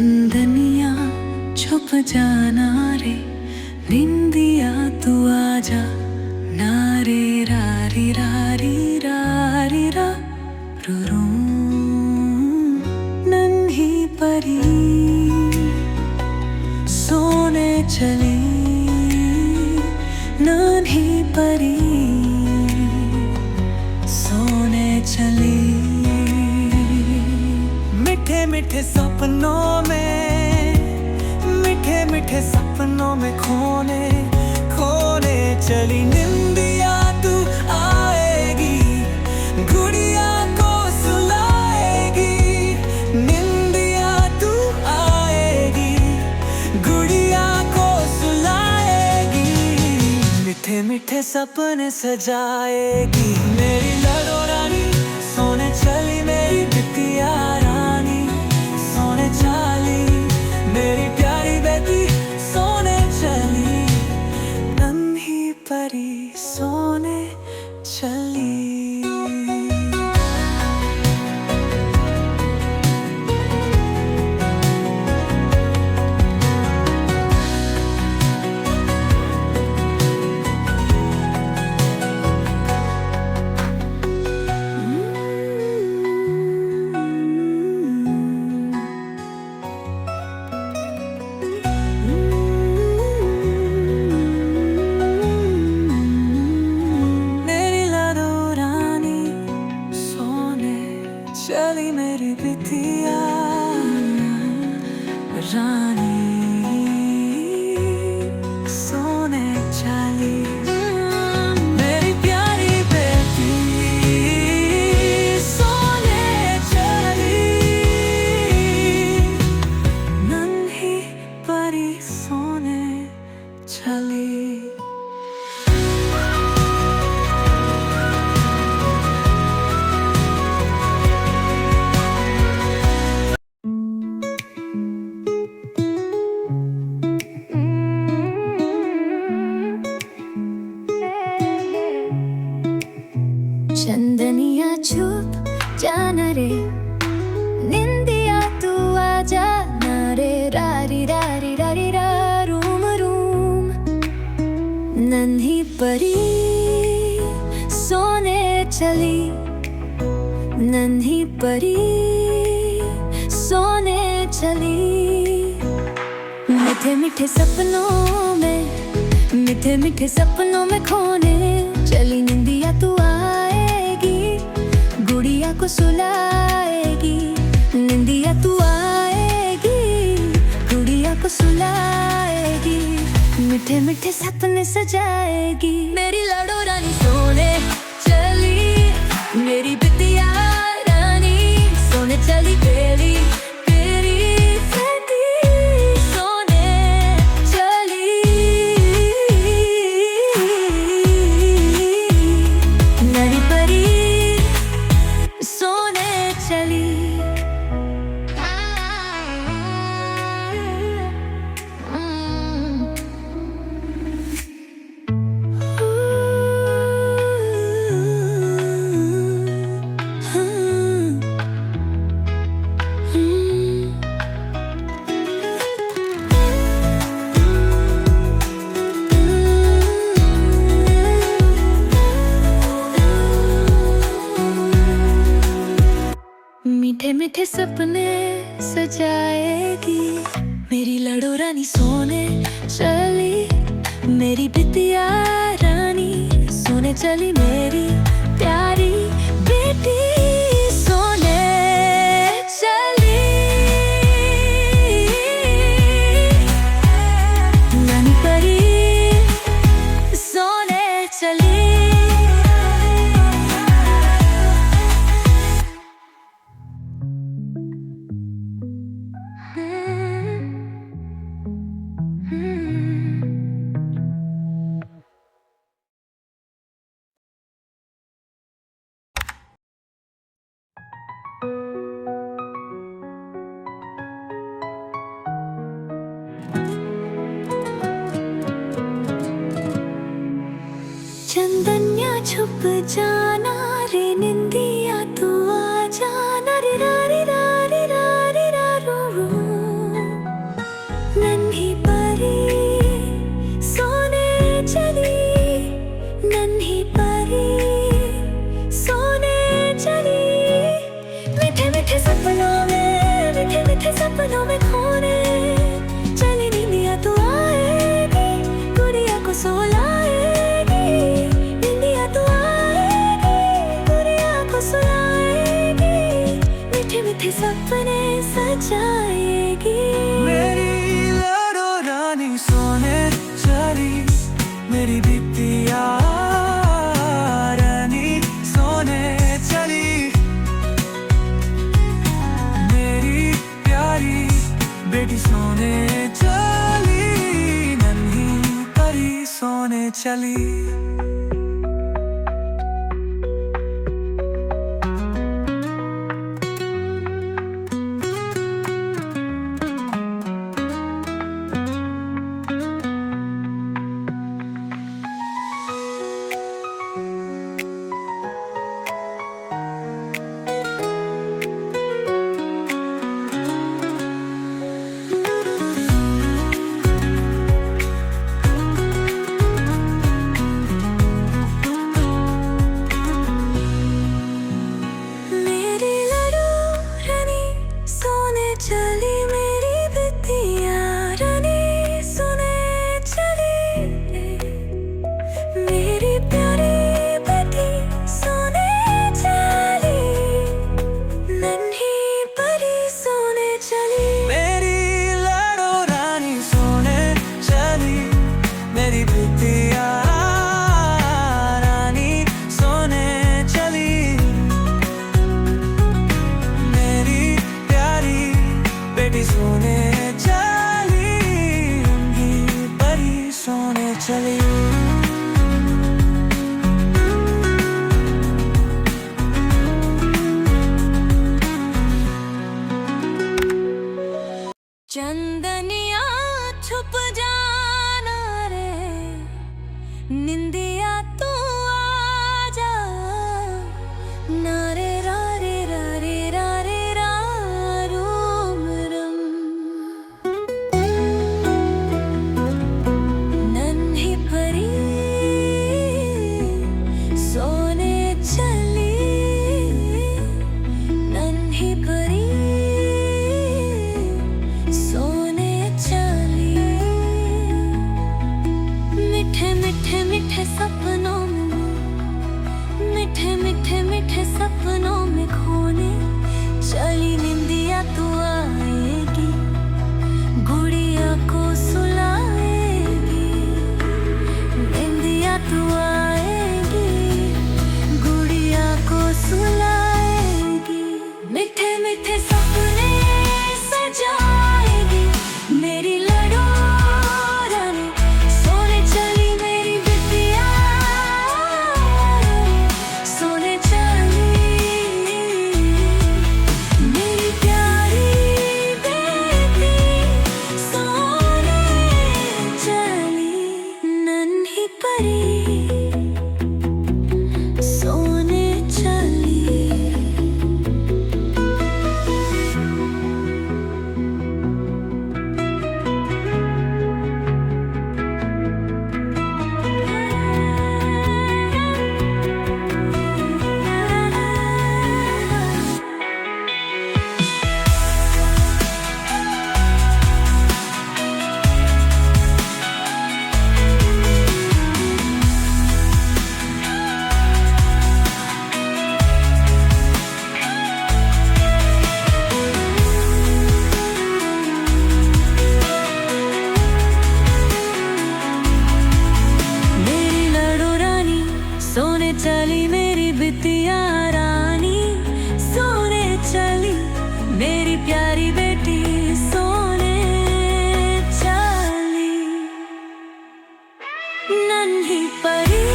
चंदनिया छुप जाना रे, निंदिया तू आजा ना रे, रारी रारी रारी रा रू, नन्ही परी सोने चली, नन्ही परी सोने चली। मीठे मीठे सपनों में, मीठे मीठे सपनों में खोने खोने चली। निंदिया तू आएगी, गुड़िया को सुलाएगी। निंदिया तू आएगी, गुड़िया को सुलाएगी। मीठे मीठे सपने सजाएगी। मेरी लड़ो रानी सोने चली, मेरी बिटिया रानी सोने चली। मेरी प्यारी बेटी सोने चली, नन्ही परी सोने चली। चली मेरी बिटिया रानी सोने चली। मेरी प्यारी बेटी सोने चली, नन्ही परी सोने चली। चंदनिया छुप जाना रे, निंदिया तू आजा ना रे, रारी रारी रारी रा रूम रूम। नन्ही परी सोने चली, नन्ही परी सोने चली। मीठे मीठे सपनों में, मीठे मीठे सपनों में खोने चली। निंदिया तू गुड़िया को सुलाएगी। निंदिया तू आएगी, गुड़िया को सुलाएगी। मीठे मीठे सपने सजाएगी। मेरी लड़ो रानी सोने चली, मेरी बिटिया रानी सोने चली। तेरी तेरी बेटी सोने चली, नन्ही परी सोने चली। मीठे मीठे सपने सजाएगी। मेरी लड़ो रानी सोने चली, मेरी बिटिया रानी सोने चली। मेरी प्यारी बेटी सोने चली, नन्ही परी सोने चली। चंदनिया छुप जाना रे, निंदिया तू आ जाना रे, रारी रारी रारी रा रू रू। में खोने चली निंदिया तू आएगी, गुड़िया को सुलाएगी। निंदिया तू आएगी, गुड़िया को सुलाएगी, मीठे मीठे सपने सजाएगी। मेरी लाडो रानी सोने चली, मेरी बिटिया रानी सोने चली। मेरी प्यारी बेटी सोने चली, नन्ही परी सोने चली। चंदनिया छुप जाना रे, निंदिया तू आजा। नारे रारे रारे रारे रा रूम रम। नन्ही परी सोने चली, नन्ही परी सोने चली। मीठे मीठे मीठे सपनों में, मीठे मीठे मीठे सपनों में खोने चली। निंदिया तू आएगी, गुड़िया को सुलाएगी। निंदिया तू आएगी, गुड़िया को सुलाएगी, मीठे मीठे सपने सजाएगी। मेरी लाडो रानी सोने चली, मेरी बिटिया सोने चली। मेरी प्यारी बेटी सोने चली, नन्ही परी सोने चली। सोने चली मेरी बिटिया रानी, सोने चली मेरी प्यारी बेटी सोने चली। नन्ही परी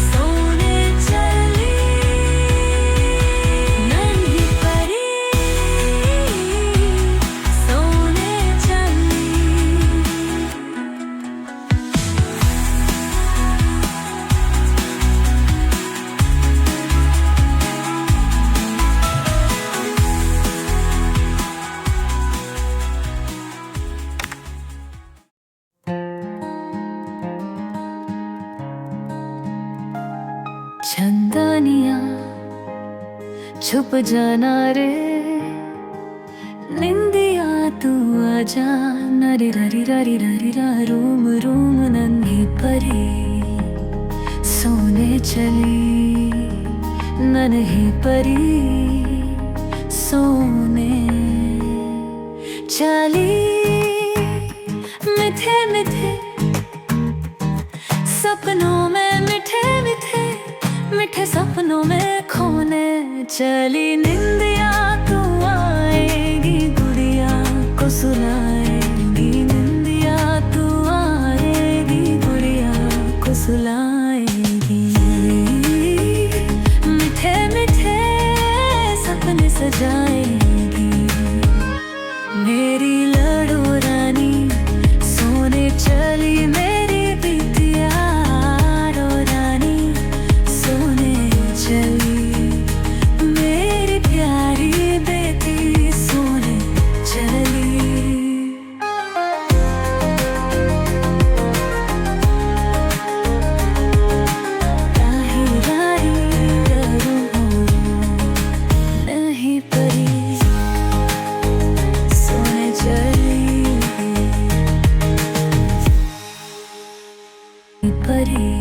सोने चली, नन्ही परी सोने चली। चंदनिया छुप जाना रे, निंदिया तू आजा, नरे ररी ररी ररी रा, रूम रूम नन्ही परी सोने चली, नन्ही परी सोने चली। मिठे मिठे सपनों में, मिठे मिठे मिठे सपनों में खोने चली। निंदिया तू आएगी, गुड़िया को सुलाएगी। निंदिया तू आएगी, गुड़िया को सुलाएगी। मिठे मिठे सपने सजाएगी, मेरी लड़ो रानी सोने चली। मेरी बिटिया रो रानी सोने चली, मेरी प्यारी बेटी सोने चली। राही राही ररू नहीं परी सोने चली, परी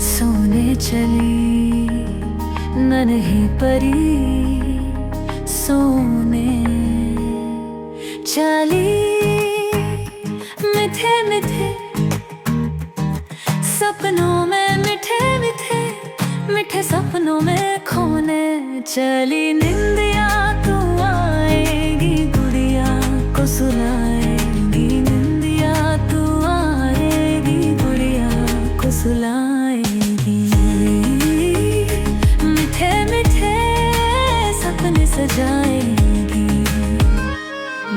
सोने चली, नन्ही परी सोने चली। मिठे मिठे सपनों में, मिठे मिठे मिठे सपनों में खोने चली। निंदिया तू आएगी, गुड़िया को सुलाएगी। निंदिया तू आएगी, गुड़िया को सुलाएगी। मिठे मिठे सपने सजाएगी,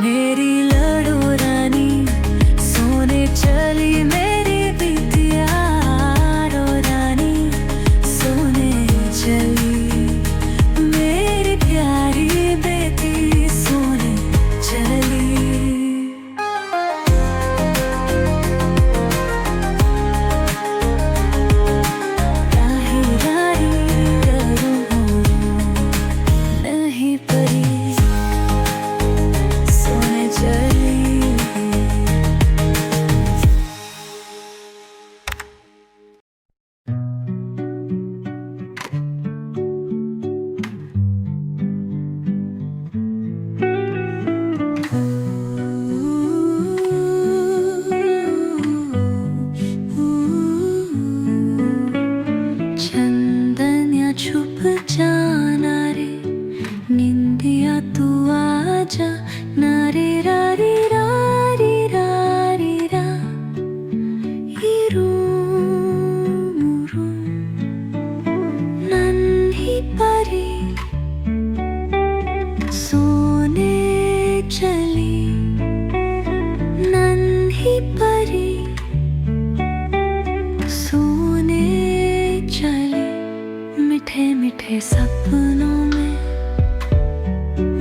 मेरी लड़ो रानी सोने चली। मेरी बिटिया रो रानी सोने चली, मेरी प्यारी बेटी सोने चली। राही राही ररू नहीं परी सोने चली। चंदनिया छुप जाना रे, निंदिया तू आजा, नारे रारी रारी रारी रा। ई रूम रूम नन्ही परी सोने चली, नन्ही परी सोने चली। मिठे मिठे सपनों में,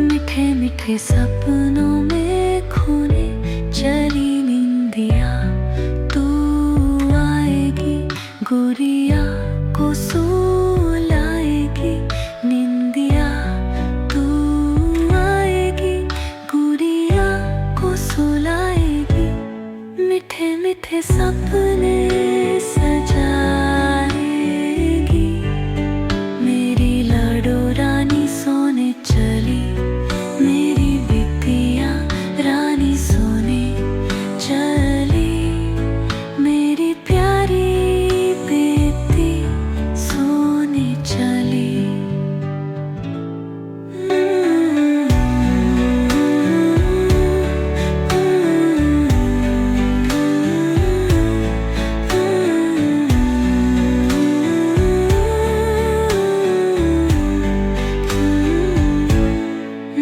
मिठे मिठे सपनों में खोने चली। निंदिया तू आएगी, गुड़िया को सुलाएगी। निंदिया तू आएगी, गुड़िया को सुलाएगी। मिठे मिठे सपने सजाएगी, मेरी लड़ो रानी सोने चली। मेरी बिटिया रानी सोने चली, मेरी प्यारी बेटी सोने चली।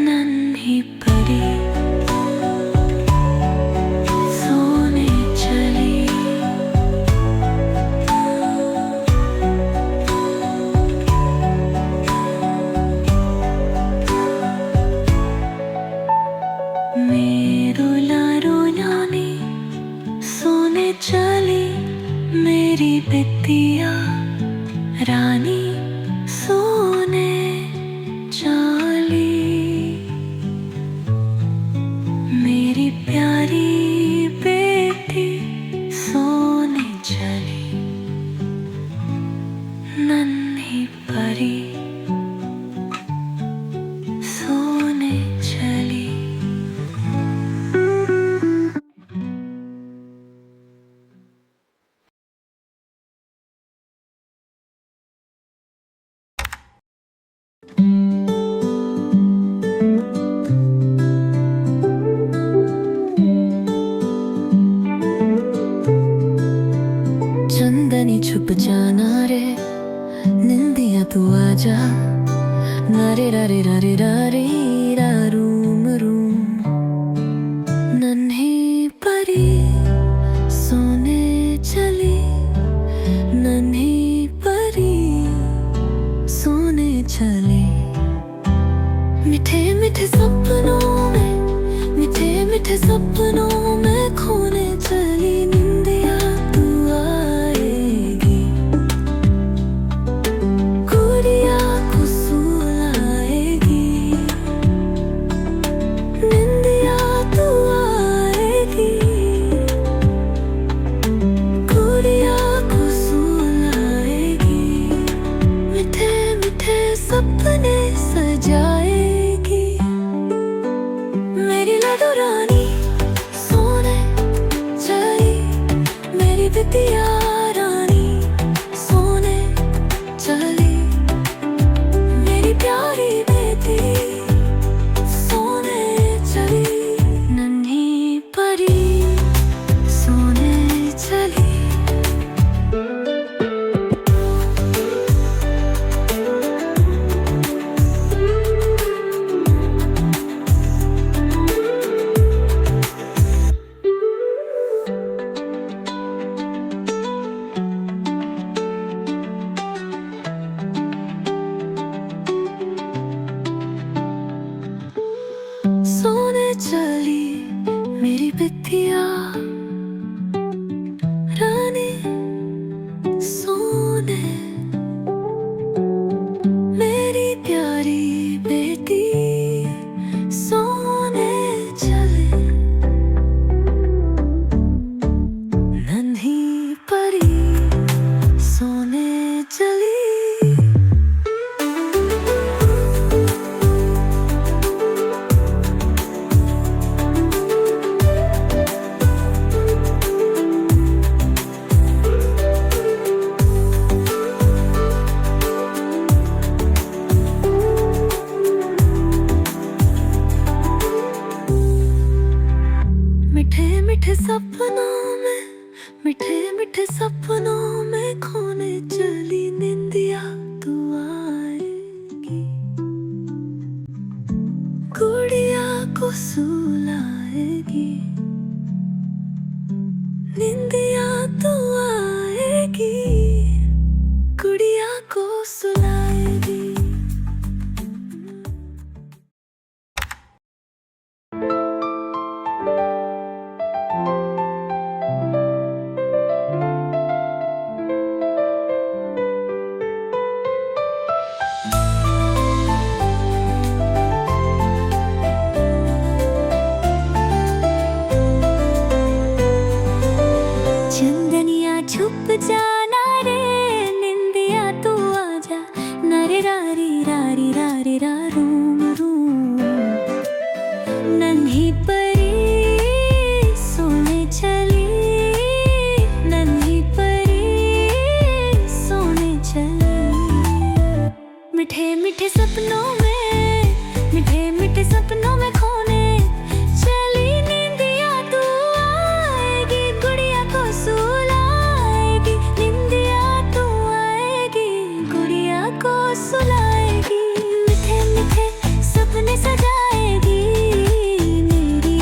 नन्ही परी सोने चली, मेरो लारो नानी सोने चली। मेरी बिटिया रानी सोने चली। प्यारी बेटी सोने चली, नन्ही परी सोने चली। चंदनी छुप जाना रे, निंदिया तू आजा, नारे रारे रारे रारे रा रूम रूम। नन्ही परी सोने चली, नन्ही परी सोने चली। मीठे मीठे सपनों में, मीठे मीठे सपनों में खोने चली। निंदिया तू आएगी, गुड़िया को सुलाएगी। निंदिया तू आएगी, गुड़िया को सुलाएगी। मीठे मीठे सपने सजाएगी मेरी लड्डू रानी सोने चली। मेरी बिटिया रानी सोने चली, मेरी प्यारी बेटी सोने चली। नन्ही परी सोने चली। सोने चली मेरी बिटिया रानी सोने, मेरी प्यारी बेटी सोने चली। नन्ही परी सोने चली। मीठे मीठे सपनों में, मीठे मीठे सपनों में खोने चली। निंदिया तू आएगी, गुड़िया को सुलाएगी। निंदिया तू आएगी, गुड़िया को सुलाएगी। चंदनिया छुप जाना रे, निंदिया तू आजा, नारे रारी रारी रारी रा रूम रूम। नन्ही परी सोने चली, नन्ही परी सोने चली। मीठे मीठे सपनों में, मीठे मीठे सपनों में खोने चली। निंदिया तू आएगी, गुड़िया को सुलाएगी। निंदिया तू आएगी, गुड़िया को सुलाएगी। मीठे मीठे सपने सजाएगी मेरी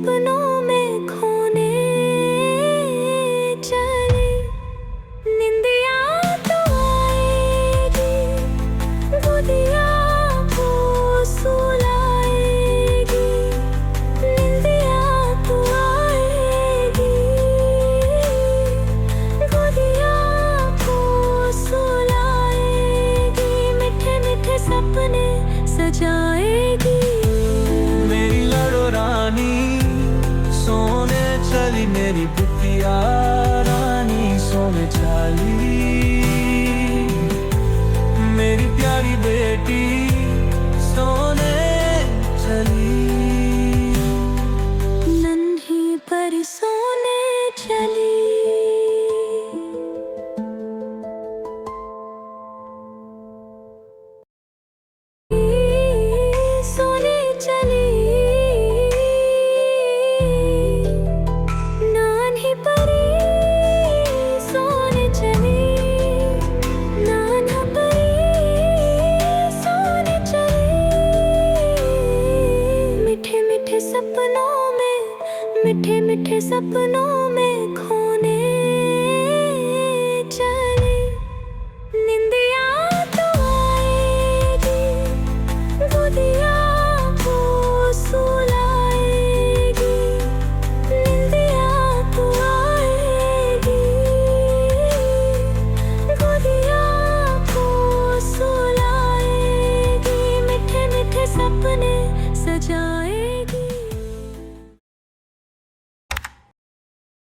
सपनों में खोने चली। निंदिया तो आएगी, गोदिया को सुलाएगी। निंदिया तो आएगी, गोदिया को सुलाएगी। मीठे मीठे सपने सजाएगी। मेरी लड़ो रानी सोने चली, मेरी बिटिया रानी सोने चली। मेरी प्यारी बेटी